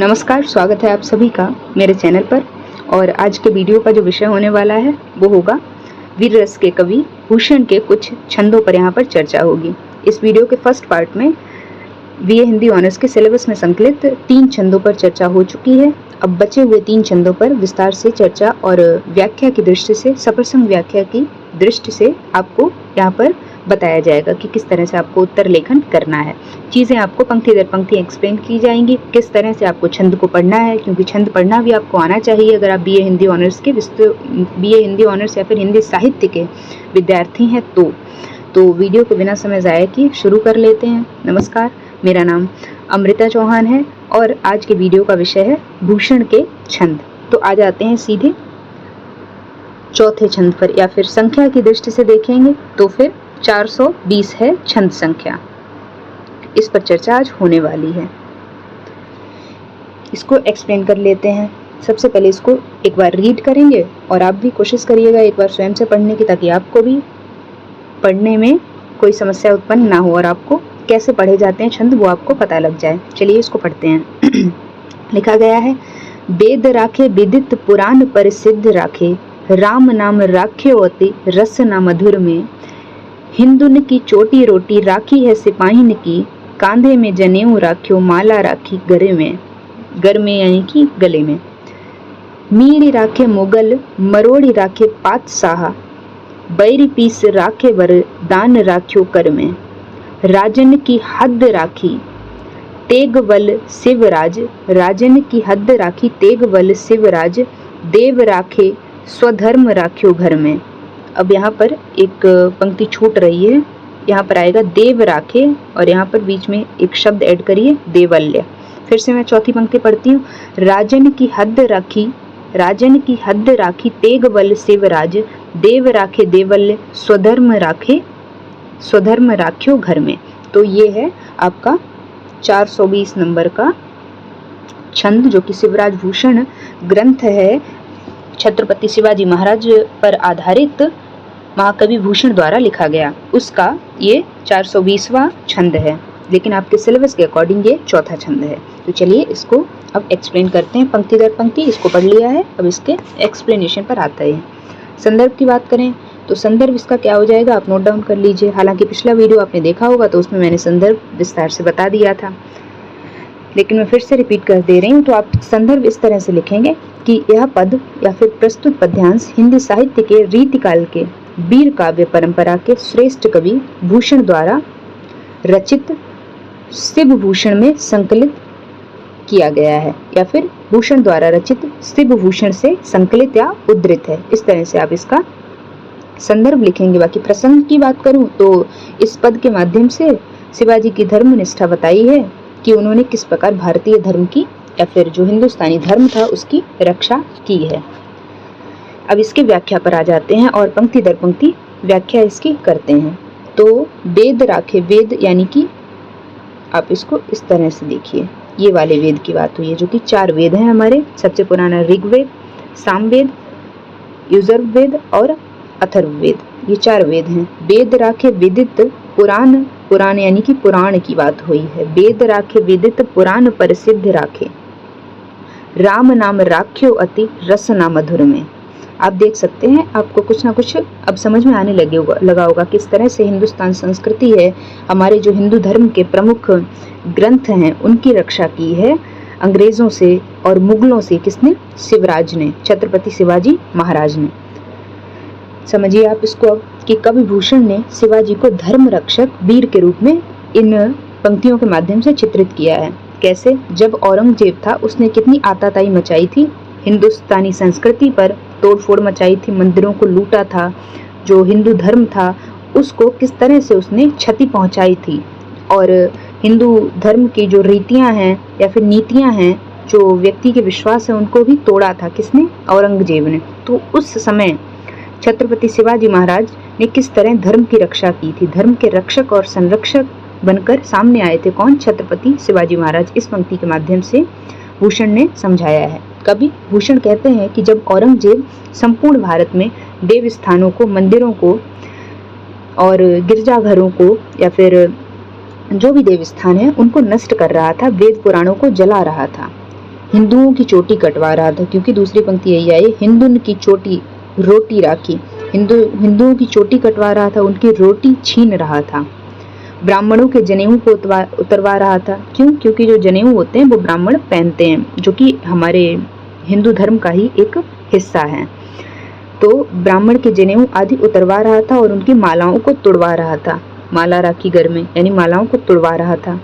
नमस्कार, स्वागत है आप सभी का मेरे चैनल पर। और आज के वीडियो का जो विषय होने वाला है वो होगा वीर रस के कवि भूषण के कुछ छंदों पर यहाँ पर चर्चा होगी। इस वीडियो के फर्स्ट पार्ट में बीए हिंदी ऑनर्स के सिलेबस में संकलित 3 छंदों पर चर्चा हो चुकी है। अब बचे हुए 3 छंदों पर विस्तार से चर्चा और व्याख्या की दृष्टि से, सप्रसंग व्याख्या की दृष्टि से आपको यहाँ पर बताया जाएगा कि किस तरह से आपको उत्तर लेखन करना है। चीज़ें आपको पंक्ति दर पंक्ति एक्सप्लेन की जाएंगी, किस तरह से आपको छंद को पढ़ना है, क्योंकि छंद पढ़ना भी आपको आना चाहिए अगर आप बीए हिंदी ऑनर्स या फिर हिंदी साहित्य के विद्यार्थी हैं तो वीडियो को बिना समय ज़ाया किए शुरू कर लेते हैं। नमस्कार, मेरा नाम अमृता चौहान है और आज के वीडियो का विषय है भूषण के छंद। तो आ जाते हैं सीधे चौथे छंद पर, या फिर संख्या की दृष्टि से देखेंगे तो फिर 420 है छंद संख्या। इस पर चर्चा आज होने वाली है। इसको एक्सप्लेन कर लेते हैं। सबसे पहले इसको एक बार रीड करेंगे और आप भी कोशिश करिएगा एक बार स्वयं से पढ़ने की, ताकि आपको भी पढ़ने में कोई समस्या उत्पन्न ना हो और आपको कैसे पढ़े जाते हैं छंद वो आपको पता लग जाए। चलिए इसको पढ़ते हैं। लिखा गया है, वेद राखे विदित पुराण परिसिद्ध राखे, राम नाम राख्यो अति रस ना मधुर में, हिंदुन की चोटी रोटी राखी है सिपाहीन की, कांधे में जनेऊ राख्यो माला राखी गले में यानी कि गले में, मीड़ी राखे मुगल मरोड़ी राखे पातशाह, बैरी पीस राखे वर दान राख्यो कर में, राजन की हद राखी तेगवल शिवराज, राजन की हद राखी तेगवल शिवराज, देव राखे स्वधर्म राख्यो घर में। अब यहाँ पर एक पंक्ति छूट रही है, यहाँ पर आएगा देव राखे और यहाँ पर बीच में एक शब्द ऐड करिए देवल्य। फिर से मैं चौथी पंक्ति पढ़ती हूँ। राजन की हद राखी तेगवल शिवराज, देव राखे देवल्य, स्वधर्म राख्यो घर में। तो ये है आपका 420 नंबर का छंद, जो कि शिवराज भूषण ग्रंथ है, छत्रपति शिवाजी महाराज पर आधारित महाकवि भूषण द्वारा लिखा गया, उसका ये 420वां छंद है। लेकिन आपके सिलेबस के अकॉर्डिंग ये चौथा छंद है। तो चलिए इसको अब एक्सप्लेन करते हैं पंक्ति दर पंक्ति। इसको पढ़ लिया है, अब इसके एक्सप्लेनेशन पर आता है। संदर्भ की बात करें तो संदर्भ इसका क्या हो जाएगा, आप नोट डाउन कर लीजिए। हालांकि पिछला वीडियो आपने देखा होगा तो उसमें मैंने संदर्भ विस्तार से बता दिया था, लेकिन मैं फिर से रिपीट कर दे रही हूँ। तो आप संदर्भ इस तरह से लिखेंगे कि यह पद या फिर प्रस्तुत पद्यांश हिंदी साहित्य के रीतिकाल के वीर काव्य परंपरा के श्रेष्ठ कवि भूषण द्वारा रचित शिव भूषण में संकलित किया गया है, या फिर भूषण द्वारा रचित शिव भूषण से संकलित या उद्धृत है। इस तरह से आप इसका संदर्भ लिखेंगे। बाकी प्रसंग की बात करूं तो इस पद के माध्यम से शिवाजी की धर्म निष्ठा बताई है कि उन्होंने किस प्रकार भारतीय धर्म की या फिर जो हिंदुस्तानी धर्म था उसकी रक्षा की है। अब इसके व्याख्या पर आ जाते हैं और पंक्ति दर पंक्ति व्याख्या इसकी करते हैं। तो वेद राखे, वेद यानी कि आप इसको इस तरह से देखिए, ये वाले वेद की बात हुई है, जो कि 4 वेद हैं हमारे। सबसे पुराना ऋग्वेद, सामवेद, यजुर्वेद और अथर्ववेद, ये 4 वेद हैं। वेद राखे विदित पुराण यानी कि पुराण की बात हुई है। वेद राखे विदित पुराण प्रसिद्ध राखे, राम नाम राख्यो अति रस ना मधुर में। आप देख सकते हैं, आपको कुछ ना कुछ अब समझ में आने लगा होगा किस तरह से हिंदुस्तान संस्कृति है, हमारे जो हिंदू धर्म के प्रमुख ग्रंथ हैं उनकी रक्षा की है अंग्रेजों से और मुगलों से। किसने? शिवराज ने, छत्रपति शिवाजी महाराज ने। समझिए आप इसको अब कि कवि भूषण ने शिवाजी को धर्म रक्षक वीर के रूप में इन पंक्तियों के माध्यम से चित्रित किया है। कैसे? जब औरंगजेब था उसने कितनी आताताई मचाई थी, हिंदुस्तानी संस्कृति पर तोड़फोड़ मचाई थी, मंदिरों को लूटा था, जो हिंदू धर्म था उसको किस तरह से उसने क्षति पहुंचाई थी, और हिंदू धर्म की जो रीतियां हैं या फिर नीतियां हैं, जो व्यक्ति के विश्वास है, उनको भी तोड़ा था। किसने? औरंगजेब ने। तो उस समय छत्रपति शिवाजी महाराज ने किस तरह धर्म की रक्षा की थी, धर्म के रक्षक और संरक्षक बनकर सामने आए थे। कौन? छत्रपति शिवाजी महाराज। इस पंक्ति के माध्यम से भूषण ने समझाया है। कवि भूषण कहते हैं कि जब औरंगजेब संपूर्ण भारत में देव स्थानों को, मंदिरों को और गिरजाघरों को या फिर जो भी देव स्थान है उनको नष्ट कर रहा था, वेद पुराणों को जला रहा था, हिंदुओं की चोटी कटवा रहा था, क्योंकि दूसरी पंक्ति यही आई, हिंदुन की चोटी रोटी राखी, हिंदुओं की चोटी कटवा रहा था, उनकी रोटी छीन रहा था। ब्राह्मणों के जनेऊ को उतरवा रहा था। क्यों? क्योंकि जो जनेऊ होते हैं वो ब्राह्मण पहनते हैं, जो कि हमारे हिंदू धर्म का ही एक हिस्सा है। तो ब्राह्मण के जनेऊ आदि उतरवा रहा था और उनकी मालाओं को तुड़वा रहा था। माला राखी घर में, यानी मालाओं को तुड़वा रहा था।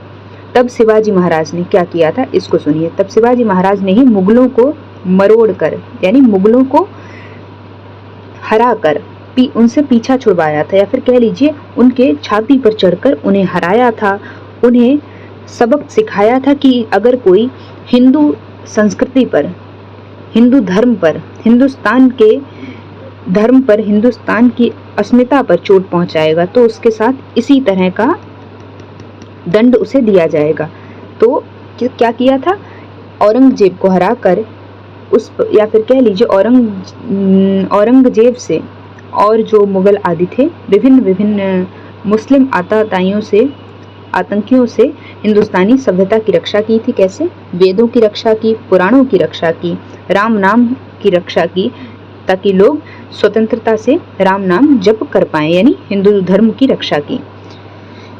तब शिवाजी महाराज ने क्या किया था, इसको सुनिए। तब शिवाजी महाराज ने ही मुगलों को मरोड़ कर, यानी मुगलों को हरा कर उनसे पीछा छुड़वाया था, या फिर कह लीजिए उनके छाती पर चढ़कर उन्हें हराया था, उन्हें सबक सिखाया था कि अगर कोई हिंदू संस्कृति पर, हिंदू धर्म पर, हिंदुस्तान के धर्म पर, हिंदुस्तान की अस्मिता पर चोट पहुंचाएगा तो उसके साथ इसी तरह का दंड उसे दिया जाएगा। तो क्या किया था, औरंगजेब को हराकर उस, या फिर कह लीजिए औरंगजेब से और जो मुगल आदि थे, विभिन्न मुस्लिम आतंकियों से हिंदुस्तानी सभ्यता की रक्षा की थी। कैसे? वेदों की रक्षा की, पुराणों की रक्षा की, राम नाम की रक्षा की, ताकि लोग स्वतंत्रता से राम नाम जप कर पाए, यानी हिंदू धर्म की रक्षा की।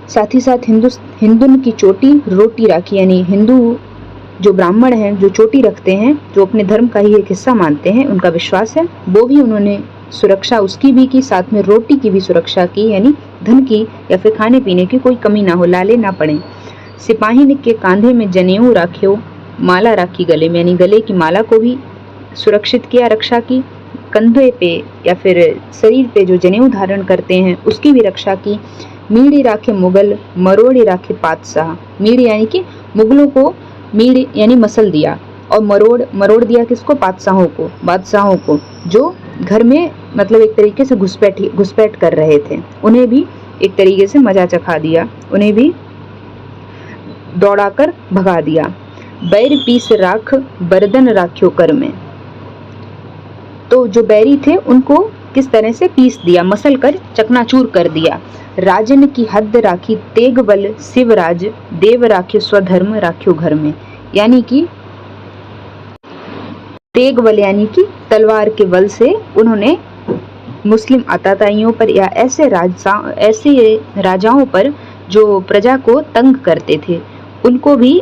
साथ ही साथ हिंदुन की चोटी रोटी राखी, यानी हिंदू जो ब्राह्मण हैं, जो चोटी रखते हैं, जो अपने धर्म का ही एक हिस्सा मानते हैं, उनका विश्वास है, वो भी उन्होंने सुरक्षा उसकी भी की, साथ में रोटी की भी सुरक्षा की, यानी धन की या फिर खाने पीने की कोई कमी ना हो, लाले ना पड़े। सिपाही के कांधे में जनेऊ राख्यो, माला राखी गले में, यानी गले की माला को भी सुरक्षित किया, रक्षा की। कंधे पे या फिर शरीर पे जो जनेऊ धारण करते हैं उसकी भी रक्षा की। मीड़ी राखे मुगल, मरोड़े राखे पातशाह। मीड़ी यानी कि मुगलों को मीड़ी यानी मसल दिया, और मरोड़ दिया किसको? बादशाहों को जो घर में मतलब एक तरीके से घुसपैठ कर रहे थे, उन्हें भी एक तरीके से मजा चखा दिया, उन्हें भी दौड़ाकर भगा दिया। बैर पीस राख बर्दन राख्यो कर में, तो जो बैरी थे उनको किस तरह से पीस दिया, मसल कर चकनाचूर कर दिया। राजन की हद राखी तेग बल शिवराज, देव राखे स्वधर्म राख्यो घर में, यानी कि तेग बल यानी कि तलवार के बल से उन्होंने मुस्लिम आताताइयों पर या ऐसे राजाओं पर जो प्रजा को तंग करते थे, उनको भी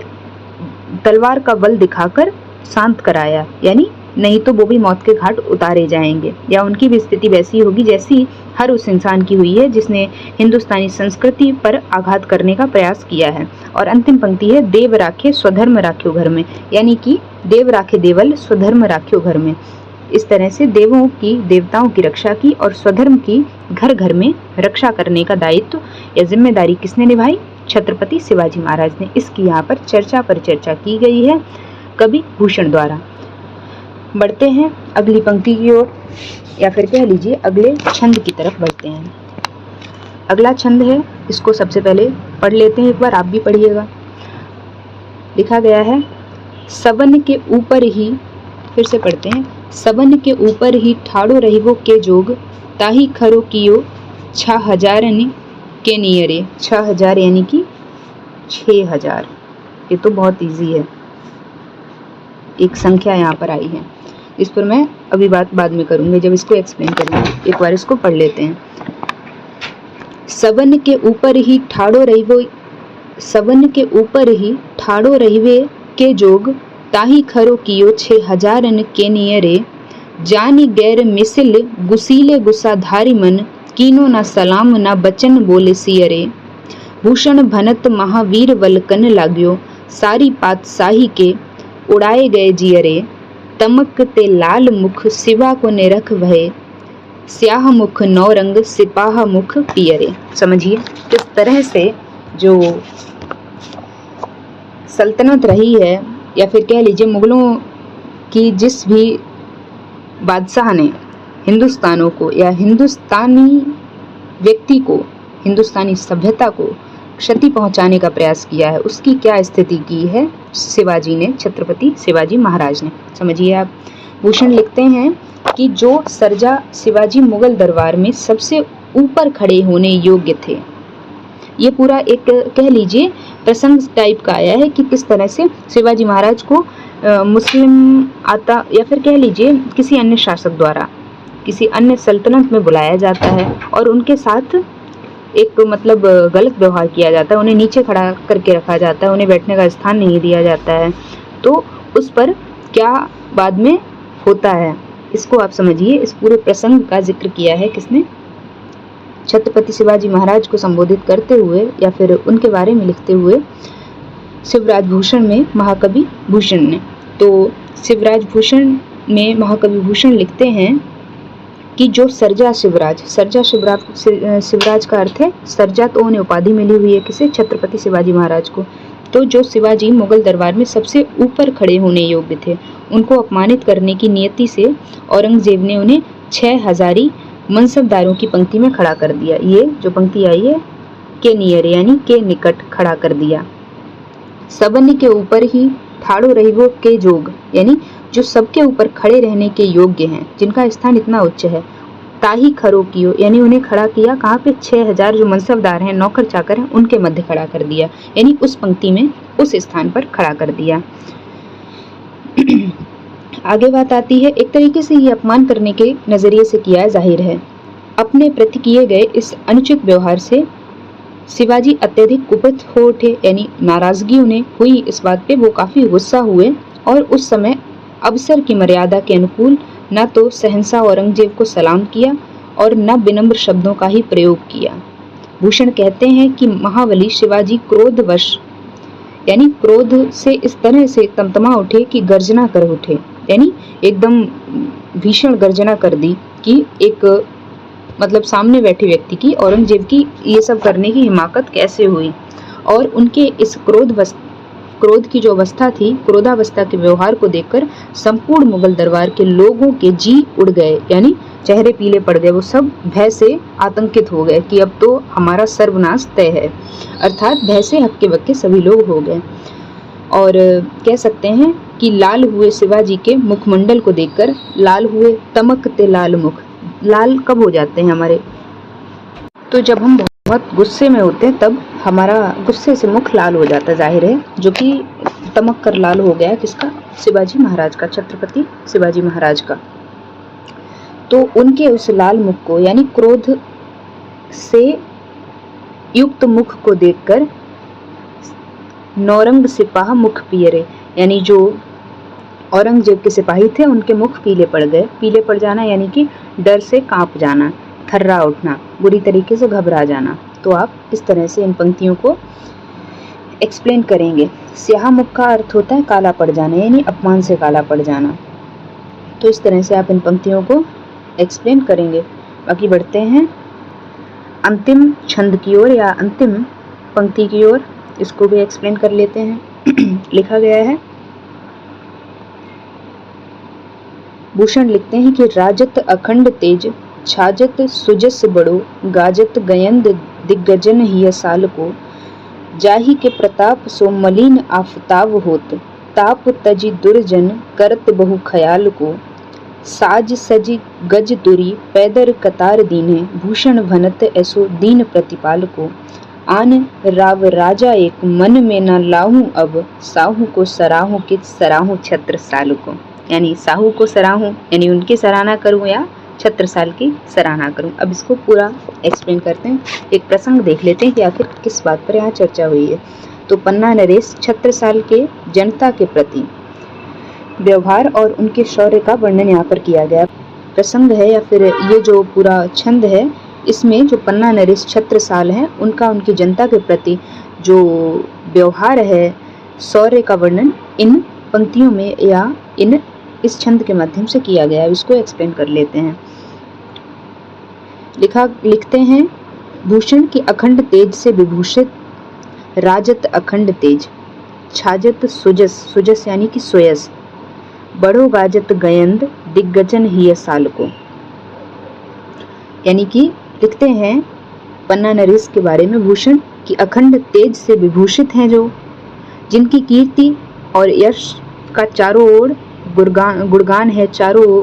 तलवार का बल दिखाकर शांत कराया, यानी नहीं तो वो भी मौत के घाट उतारे जाएंगे, या उनकी भी स्थिति वैसी होगी जैसी हर उस इंसान की हुई है जिसने हिंदुस्तानी संस्कृति पर आघात करने का प्रयास किया है। और अंतिम पंक्ति है, देव राखे स्वधर्म राख्यो घर में, यानी कि देव राखे देवल, स्वधर्म राख्यो घर में। इस तरह से देवताओं की रक्षा की और स्वधर्म की घर घर में रक्षा करने का दायित्व या जिम्मेदारी किसने निभाई? छत्रपति शिवाजी महाराज ने। इसकी यहाँ पर चर्चा की गई है कवि भूषण द्वारा। बढ़ते हैं अगली पंक्ति की ओर, या फिर कह लीजिए अगले छंद की तरफ बढ़ते हैं। अगला छंद है, इसको सबसे पहले पढ़ लेते हैं, एक बार आप भी पढ़िएगा। लिखा गया है, सबन के ऊपर ही, फिर से पढ़ते हैं, सबन के ऊपर ही ठाड़ो रहिबो के जोग, ताही खरो कियो 6000 के नियरे। 6000 यानी कि 6000, ये तो बहुत इजी है, एक संख्या यहाँ पर आई है, इस पर मैं अभी बात बाद में करूंगी जब इसको एक्सप्लेन करूंगी। एक बार इसको पढ़ लेते हैं। सबन के ऊपर ही ठाड़ो रहिवे के जोग, ताही खरो कियो 6000 के नियरे। जानी गैर मिसिल गुसीले गुस्सा धारी मन, कीनो ना सलाम ना बचन बोले सियरे। भूषण भनत महावीर वलकन लाग्यो, सारी पातशाही के उड़ाए गए जियरे। तमक ते लाल मुख सिवा को निरख भय, स्याह मुख नौरंग सिपाहा मुख पियरे। समझिए किस तरह से जो सल्तनत रही है, या फिर कह लीजिए मुगलों की जिस भी बादशाह ने हिंदुस्तानों को या हिंदुस्तानी व्यक्ति को, हिंदुस्तानी सभ्यता को क्षति पहुंचाने का प्रयास किया है, उसकी क्या स्थिति की है शिवाजी ने, छत्रपति शिवाजी महाराज ने। समझिए आप। भूषण लिखते हैं कि जो सर्जा शिवाजी मुगल दरबार में सबसे ऊपर खड़े होने योग्य थे। ये पूरा एक कह लीजिए प्रसंग टाइप का आया है कि किस तरह से शिवाजी महाराज को मुस्लिम आता या फिर कह लीजिए किसी अन्य शासक द्वारा किसी अन्य सल्तनत में बुलाया जाता है और उनके साथ एक मतलब गलत व्यवहार किया जाता है, उन्हें नीचे खड़ा करके रखा जाता है, उन्हें बैठने का स्थान नहीं दिया जाता है, तो उस पर क्या बाद में होता है इसको आप समझिए। इस पूरे प्रसंग का जिक्र किया है किसने? छत्रपति शिवाजी महाराज को संबोधित करते हुए या फिर उनके बारे में लिखते हुए शिवराज भूषण में महाकवि भूषण ने। तो शिवराज भूषण में महाकवि भूषण लिखते हैं कि जो सर्जा शिवराज का अर्थ है सर्जा, तो उन्हें उपाधि मिली हुई है किसे? छत्रपति शिवाजी महाराज को। तो जो शिवाजी मुगल दरबार में सबसे ऊपर खड़े होने योग्य थे, उनको अपमानित करने की नियति से औरंगजेब ने उन्हें 6000 मनसबदारों की पंक्ति में खड़ा कर दिया। ये जो पंक्ति आई है के नियर यानी के निकट खड़ा कर दिया। सबन के ऊपर ही ठाड़ो रहिबो के जोग, यानी जो सबके ऊपर खड़े रहने के योग्य हैं, जिनका स्थान इतना उच्च है। ताही खरो कियो, यानी उन्हें खड़ा किया कहाँ पे? 6000 जो मनसबदार हैं, नौकर चाकर हैं, उनके मध्य खड़ा कर दिया, यानी उस पंक्ति में उस स्थान पर खड़ा कर दिया। आगे बात आती है, एक तरीके से ये अपमान करने के नजरिए से किया जाहिर है। अपने प्रति किए गए इस अनुचित व्यवहार से शिवाजी अत्यधिक कुपित हो उठे, यानी नाराजगी उन्हें हुई इस बात पे, वो काफी गुस्सा हुए और उस समय अवसर की मर्यादा के अनुकूल न तो शहंशाह औरंगजेब को सलाम किया और न विनम्र शब्दों का ही प्रयोग किया। भूषण कहते हैं कि महाबली शिवाजी क्रोधवश, यानी क्रोध से इस तरह से तमतमा उठे कि गर्जना कर उठे, यानी एकदम भीषण गर्जना कर दी कि एक मतलब सामने बैठे व्यक्ति की, औरंगजेब की ये सब करने की हिमाकत कैसे हुई। और उनके इस क्रोध की जो अवस्था थी, क्रोधावस्था के व्यवहार को देखकर संपूर्ण मुगल दरबार के लोगों के जी उड़ गए, यानी चेहरे पीले पड़ गए, वो सब भय से आतंकित हो गए कि अब तो हमारा सर्वनाश तय है, अर्थात भय से हक्के बक्के सभी लोग हो गए। और कह सकते हैं कि लाल हुए शिवाजी के मुखमंडल को देखकर, लाल हुए तमकते लाल मुख, लाल कब हो जाते हैं हमारे? तो जब हम बहुत गुस्से में होते हैं तब हमारा गुस्से से मुख लाल हो जाता है, जाहिर है, जो कि तमक कर लाल हो गया किसका? शिवाजी महाराज का, छत्रपति शिवाजी महाराज का। तो उनके उस लाल मुख को, यानी क्रोध से युक्त मुख को देखकर नौरंग सिपाह मुख पियरे, यानी जो औरंगजेब के सिपाही थे उनके मुख पीले पड़ गए। पीले पड़ जाना यानी कि डर से कांप जाना, थर्रा उठना, बुरी तरीके से घबरा जाना। तो आप इस तरह से इन पंक्तियों को एक्सप्लेन करेंगे। स्याह मुख का अर्थ होता है काला पड़ जाना, यानी अपमान से काला पड़ जाना। तो इस तरह से आप इन पंक्तियों को एक्सप्लेन करेंगे। बाकी बढ़ते हैं अंतिम छंद की ओर या अंतिम पंक्ति की ओर, इसको भी एक्सप्लेन कर लेते हैं। लिखा गया है, भूषण लिखते हैं कि राजत अखंड तेज, छाजत सुजस बड़ो, गाजत गयंद दिग्गजन हिय साल को, जाहि के प्रताप सो मलिन आफताब होत, ताप तजी दुर्जन करत बहु खयाल को, साज सजी गज तुरी पैदर कतार दीने, भूषण भनत ऐसो दीन प्रतिपाल को, आन राव राजा एक मन में न लाहूं अब, साहू को सराहूं कित सराहूं छत्र साल को, यानी साहू को सराहूं यानी उनकी सराहना करूं या छत्रसाल की सराहना करूं। अब इसको पूरा एक्सप्लेन करते हैं, एक प्रसंग देख लेते हैं कि आखिर किस बात पर यहाँ चर्चा हुई है। तो पन्ना नरेश छत्रसाल के जनता के प्रति व्यवहार और उनके शौर्य का वर्णन यहाँ पर किया गया प्रसंग है, या फिर ये जो पूरा छंद है, इसमें जो पन्ना नरेश छत्रसाल हैं उनका उनकी जनता के प्रति जो व्यवहार है, शौर्य का वर्णन इन पंक्तियों में या इस छंद के माध्यम से किया गया है। इसको एक्सप्लेन कर लेते हैं। लिखते हैं, भूषण की अखंड तेज से विभूषित, राजत अखंड तेज, छाजत सुजस, सुजस यानी कि सोयस, बड़ो गाजत गयंद दिग्गजन हिय साल को, यानी कि लिखते हैं पन्ना नरेश के बारे में, भूषण की अखंड तेज से विभूषित हैं, जो जिनकी कीर्ति और यश का चारों ओर गुणगान है, चारों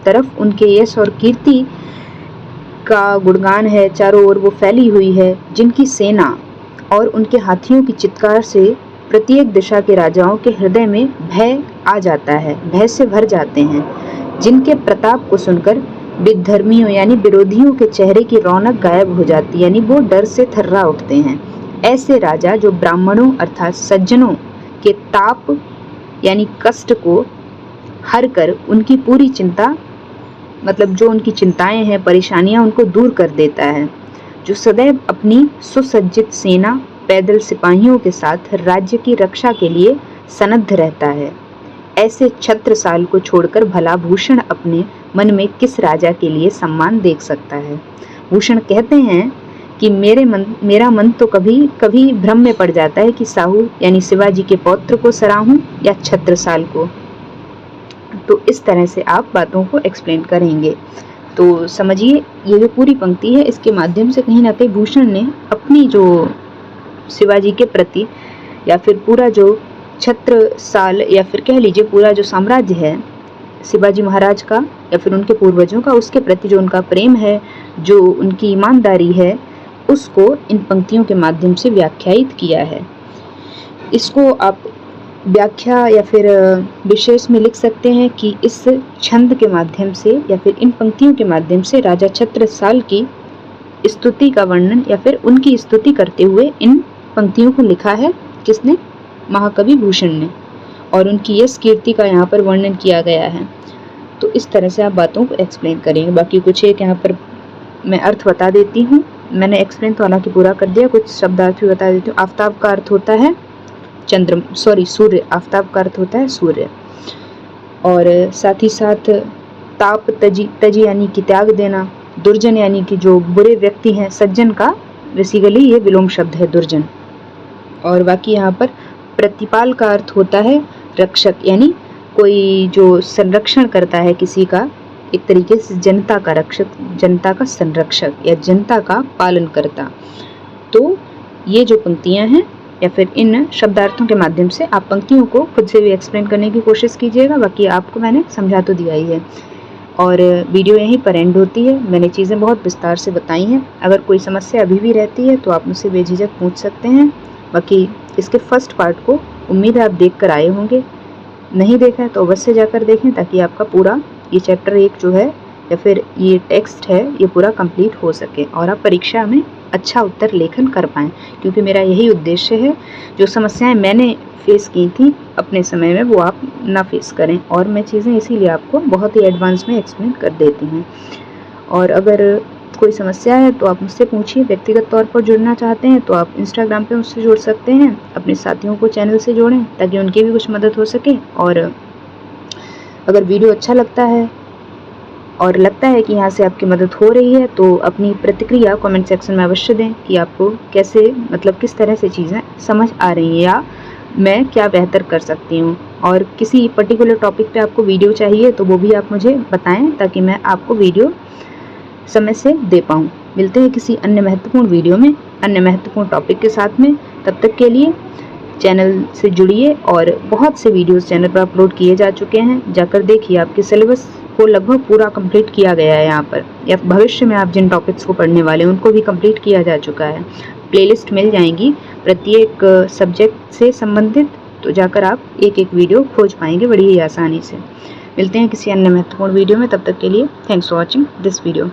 तरफ उनके यश और कीर्ति का गुणगान है, चारों ओर वो फैली हुई है, जिनकी सेना और उनके हाथियों की चित्कार से प्रत्येक दिशा के राजाओं के हृदय में भय आ जाता है, भय से भर जाते हैं, जिनके प्रताप को सुनकर विधर्मियों यानी विरोधियों के चेहरे की रौनक गायब हो जाती है, यानी वो डर से थर्रा उठते हैं। ऐसे राजा जो ब्राह्मणों अर्थात सज्जनों के ताप यानी कष्ट को हर कर उनकी पूरी चिंता मतलब जो उनकी चिंताएं हैं, परेशानियां उनको दूर कर देता है, जो सदैव अपनी सुसज्जित सेना पैदल सिपाहियों के साथ राज्य की रक्षा के लिए सन्नद्ध रहता है। ऐसे छत्रसाल को छोड़कर भला भूषण अपने मन में किस राजा के लिए सम्मान देख सकता है। भूषण कहते हैं कि मेरा मन तो कभी कभी भ्रम में पड़ जाता है कि साहू यानी शिवाजी के पौत्र को सराहूं या छत्रसाल को। तो इस तरह से आप बातों को एक्सप्लेन करेंगे। तो समझिए, ये जो पूरी पंक्ति है इसके माध्यम से कहीं ना कहीं भूषण ने अपनी जो शिवाजी के प्रति या फिर पूरा जो छत्रसाल या फिर कह लीजिए पूरा जो साम्राज्य है शिवाजी महाराज का या फिर उनके पूर्वजों का, उसके प्रति जो उनका प्रेम है, जो उनकी ईमानदारी है, उसको इन पंक्तियों के माध्यम से व्याख्यायित किया है। इसको आप व्याख्या या फिर विशेष में लिख सकते हैं कि इस छंद के माध्यम से या फिर इन पंक्तियों के माध्यम से राजा छत्रसाल की स्तुति का वर्णन या फिर उनकी स्तुति करते हुए इन पंक्तियों को लिखा है। किसने? महाकवि भूषण ने। और उनकी यश कीर्ति का यहाँ पर वर्णन किया गया है। तो इस तरह से आप बातों को एक्सप्लेन करेंगे। बाकी कुछ एक यहाँ पर मैं अर्थ बता देती हूँ। मैंने एक्सप्लेन तो हालांकि पूरा कर दिया, कुछ शब्दार्थ भी बता देती हूँ। आफ्ताब का अर्थ होता है सूर्य। आफ्ताब का अर्थ होता है सूर्य। और साथ ही साथ ताप तजी यानी कि त्याग देना। दुर्जन यानी कि जो बुरे व्यक्ति हैं, सज्जन का बेसिकली ये विलोम शब्द है दुर्जन। और बाकी यहाँ पर प्रतिपाल का अर्थ होता है रक्षक, यानी कोई जो संरक्षण करता है किसी का, एक तरीके से जनता का रक्षक, जनता का संरक्षक या जनता का पालन करता। तो ये जो पंक्तियां हैं या फिर इन शब्दार्थों के माध्यम से आप पंक्तियों को खुद से भी एक्सप्लेन करने की कोशिश कीजिएगा। बाकी आपको मैंने समझा तो दिया ही है। और वीडियो यहीं पर एंड होती है। मैंने चीज़ें बहुत विस्तार से बताई हैं। अगर कोई समस्या अभी भी रहती है तो आप मुझसे बेझिझक पूछ सकते हैं। बाकी इसके फर्स्ट पार्ट को उम्मीद है आप देख कर आए होंगे। नहीं देखा है तो अवश्य जाकर देखें, ताकि आपका पूरा ये चैप्टर 1 जो है या फिर ये टेक्स्ट है ये पूरा कंप्लीट हो सके और आप परीक्षा में अच्छा उत्तर लेखन कर पाएँ। क्योंकि मेरा यही उद्देश्य है, जो समस्याएं मैंने फेस की थी अपने समय में वो आप ना फेस करें। और मैं चीज़ें इसीलिए आपको बहुत ही एडवांस में एक्सप्लेन कर देती हूँ। और अगर कोई समस्या है तो आप मुझसे पूछिए। व्यक्तिगत तौर पर जुड़ना चाहते हैं तो आप इंस्टाग्राम पे मुझसे जुड़ सकते हैं। अपने साथियों को चैनल से जोड़ें ताकि उनकी भी कुछ मदद हो सके। और अगर वीडियो अच्छा लगता है और लगता है कि यहाँ से आपकी मदद हो रही है तो अपनी प्रतिक्रिया कमेंट सेक्शन में अवश्य दें कि आपको कैसे मतलब किस तरह से चीज़ें समझ आ रही हैं या मैं क्या बेहतर कर सकती हूँ। और किसी पर्टिकुलर टॉपिक पे आपको वीडियो चाहिए तो वो भी आप मुझे बताएं ताकि मैं आपको वीडियो समय से दे पाऊँ। मिलते हैं किसी अन्य महत्वपूर्ण वीडियो में अन्य महत्वपूर्ण टॉपिक के साथ में। तब तक के लिए चैनल से जुड़िए। और बहुत से वीडियोस चैनल पर अपलोड किए जा चुके हैं, जाकर देखिए। आपके सिलेबस को लगभग पूरा कंप्लीट किया गया है यहाँ पर, या भविष्य में आप जिन टॉपिक्स को पढ़ने वाले हैं उनको भी कंप्लीट किया जा चुका है। प्लेलिस्ट मिल जाएंगी प्रत्येक सब्जेक्ट से संबंधित, तो जाकर आप एक एक वीडियो खोज पाएंगे बड़ी ही आसानी से। मिलते हैं किसी अन्य महत्वपूर्ण वीडियो में। तब तक के लिए thanks for watching this video.